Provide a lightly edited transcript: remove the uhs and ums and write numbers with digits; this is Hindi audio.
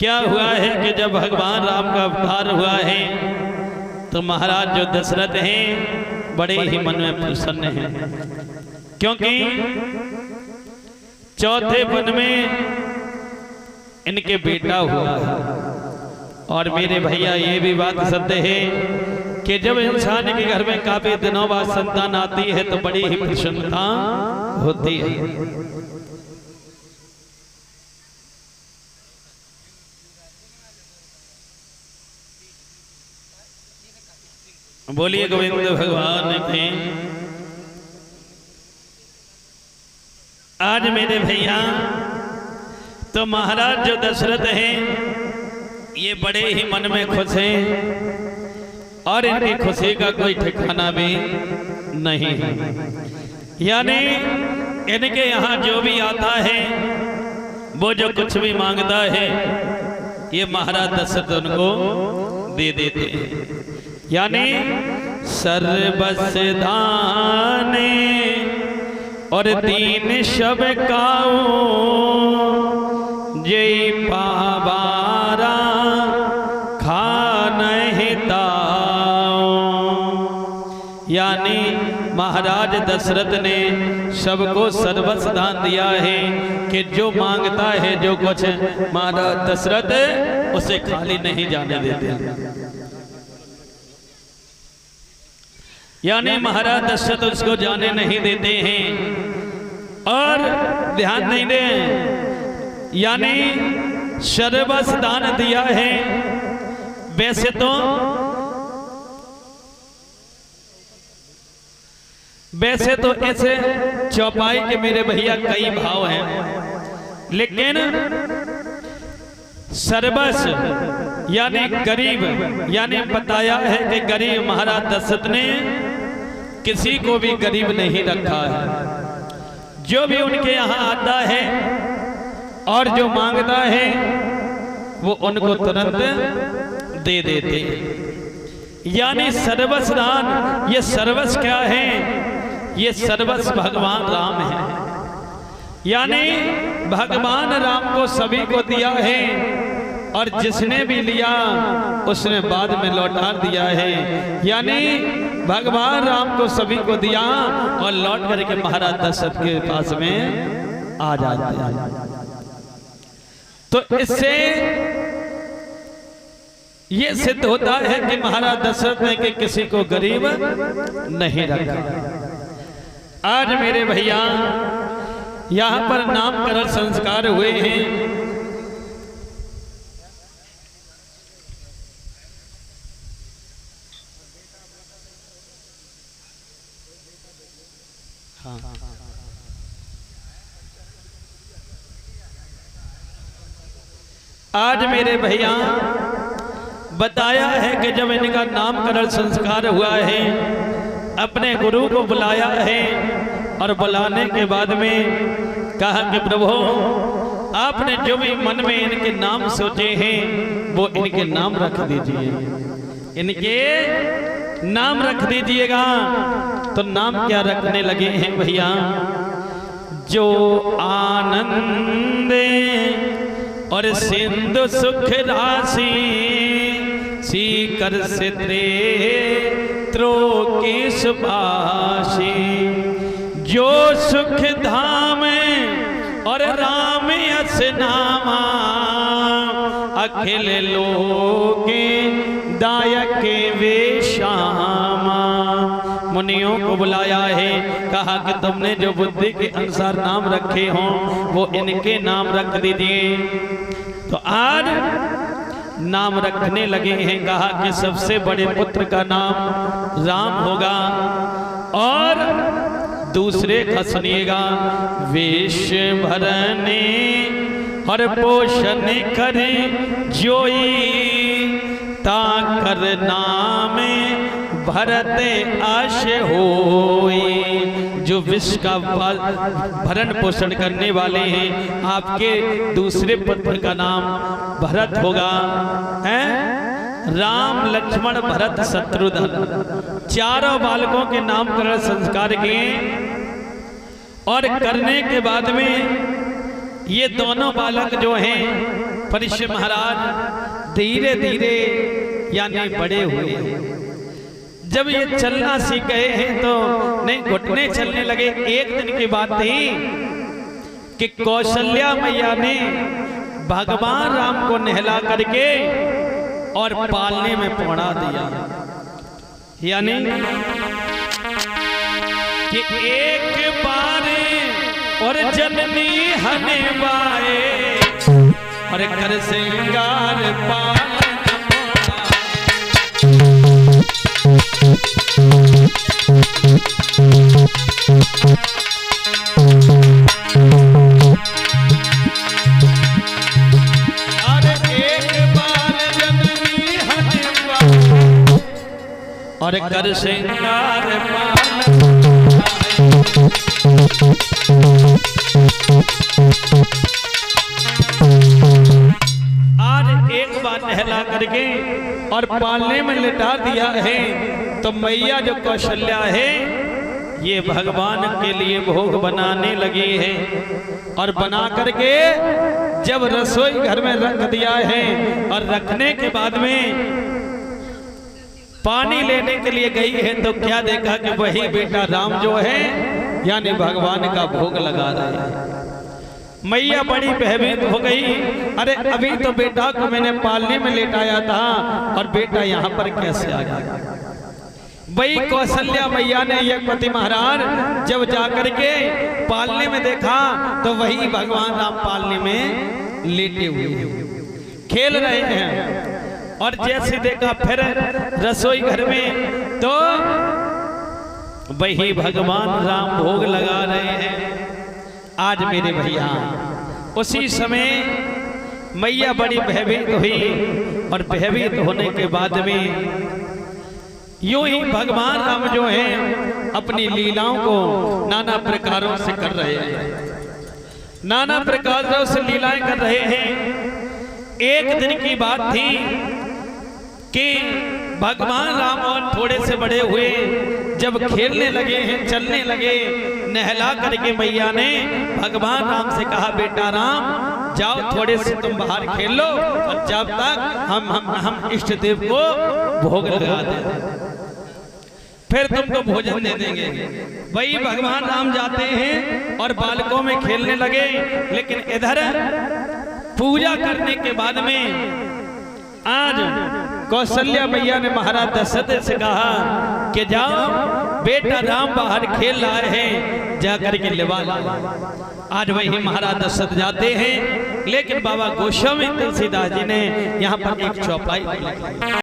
क्या हुआ है कि जब भगवान राम का अवतार हुआ है तो महाराज जो दशरथ हैं बड़े ही मन में प्रसन्न हैं, क्योंकि चौथे वन में इनके बेटा हुआ है। और मेरे भैया ये भी बात सत्य है कि जब इंसान के घर में काफी दिनों बाद संतान आती है तो बड़ी ही प्रसन्नता होती है। बोलिए गोविंद भगवान के। आज मेरे भैया तो महाराज जो दशरथ हैं ये बड़े ही मन में खुश हैं और इनकी खुशी का कोई ठिकाना भी नहीं है। यानी इनके यहाँ जो भी आता है वो जो कुछ भी मांगता है ये महाराज दशरथ उनको दे देते हैं। यानी सर्वस दाने और तीन शब काऊ जय पावारा खान हिताओ। यानी महाराज दशरथ ने सबको सर्वस्व दान दिया है कि जो मांगता है जो कुछ महाराज दशरथ उसे खाली नहीं जाने देते। यानी महाराज दशरथ उसको जाने नहीं देते हैं और ध्यान नहीं दें। यानी सर्वस्व दान दिया है। वैसे तो ऐसे चौपाई के मेरे भैया कई भाव हैं, लेकिन सर्वस्व यानी गरीब, यानी बताया है कि गरीब महाराज दशरथ ने किसी को भी गरीब नहीं रखा है। जो भी उनके यहाँ आता है और जो मांगता है वो उनको तुरंत दे देते। यानी सर्वस्व दान, ये सर्वस्व क्या है? ये सर्वस्व भगवान राम है। यानी भगवान राम को सभी को दिया है और जिसने भी लिया उसने बाद में लौटा दिया है। यानी भगवान राम को सभी को दिया और लौट करके महाराज दशरथ के पास में आ जाते हैं। तो इससे ये सिद्ध होता है कि महाराज दशरथ ने कि किसी को गरीब नहीं रखा। आज मेरे भैया यहाँ पर नामकरण संस्कार हुए हैं। हाँ। आज मेरे भैया बताया है कि जब इनका नामकरण संस्कार हुआ है अपने गुरु को बुलाया है और बुलाने के बाद में कहा कि प्रभु आपने जो भी मन में इनके नाम सोचे हैं वो इनके नाम रख दीजिए, इनके नाम रख दीजिएगा। तो नाम क्या रखने लगे हैं भैया? जो आनंदे और सिंधु सुख राशि सीकर से त्रो की सुभाषी। जो सुख धाम और राम यस नामा अखिल लोके दायक वे श्यामा। मुनियों को बुलाया है, कहा कि तुमने जो बुद्धि के अनुसार नाम रखे हों वो इनके नाम रख दीजिए। तो आज नाम रखने लगे हैं। कहा कि सबसे बड़े पुत्र का नाम राम होगा और दूसरे का सुनिएगा वेश भरने और पोषण करे जोई ताकर नाम भरते आश होई। जो विश्व का भरण पोषण करने वाले हैं आपके दूसरे पुत्र का नाम भरत होगा। हैं राम लक्ष्मण भरत शत्रुघ्न चारों बालकों के नामकरण संस्कार किए और करने के बाद में ये दोनों बालक जो हैं परीक्षित महाराज धीरे धीरे यानी बड़े हुए। जब ये चलना सीख गए हैं तो नहीं घुटने चलने लगे। एक दिन की बात थी कि कौशल्या मैया ने भगवान राम को नहला करके और पालने में पहुंचा दिया। यानी कि एक बार और जननी हनवाए और कर श्रृंगार पालन और कर श्रृंगार पालन। आज एक बार नहला करके और पालने में लिटा दिया है तो मैया जो कौशल्या है ये भगवान के लिए भोग बनाने लगी है। और बना करके जब रसोई घर में रख दिया है और रखने के बाद में पानी लेने के लिए गई है तो क्या देखा कि वही बेटा राम जो है यानी भगवान का भोग लगा रहे हैं। मैया बड़ी भयभीत हो गई। अरे अभी तो बेटा को मैंने पालने में लेटाया था और बेटा यहाँ पर कैसे आ गया। वही कौशल्या मैया ने यज्ञपति महाराज जब जाकर के पालने में देखा तो वही भगवान राम पालने में लेटे हुए खेल रहे हैं। और जैसे देखा फिर रसोई घर में तो वही भगवान राम भोग लगा रहे हैं। आज मेरे भैया उसी समय मैया बड़ी भयभीत हुई और भयभीत होने के बाद में यूं ही भगवान राम जो हैं अपनी लीलाओं को नाना प्रकारों से कर रहे हैं, नाना प्रकारों से लीलाएं कर रहे हैं। एक दिन की बात थी कि भगवान राम और थोड़े से बड़े हुए जब खेलने लगे हैं, चलने लगे, नहला करके मैया ने भगवान राम से कहा बेटा राम जाओ थोड़े से तुम बाहर खेल लो और जब तक हम इष्ट देव को भोग लगा दें फिर तुमको भोजन दे देंगे। वही भगवान राम जाते हैं और बालकों में खेलने लगे। लेकिन इधर पूजा करने के बाद में आज कौशल्या मैया ने महाराज दशरथ से कहा कि जाओ बेटा राम बाहर खेल रहे हैं जाकर के लिवा ला। आज वही महाराज दशरथ जाते हैं। लेकिन बाबा गोस्वामी तुलसीदास जी ने यहाँ पर एक चौपाई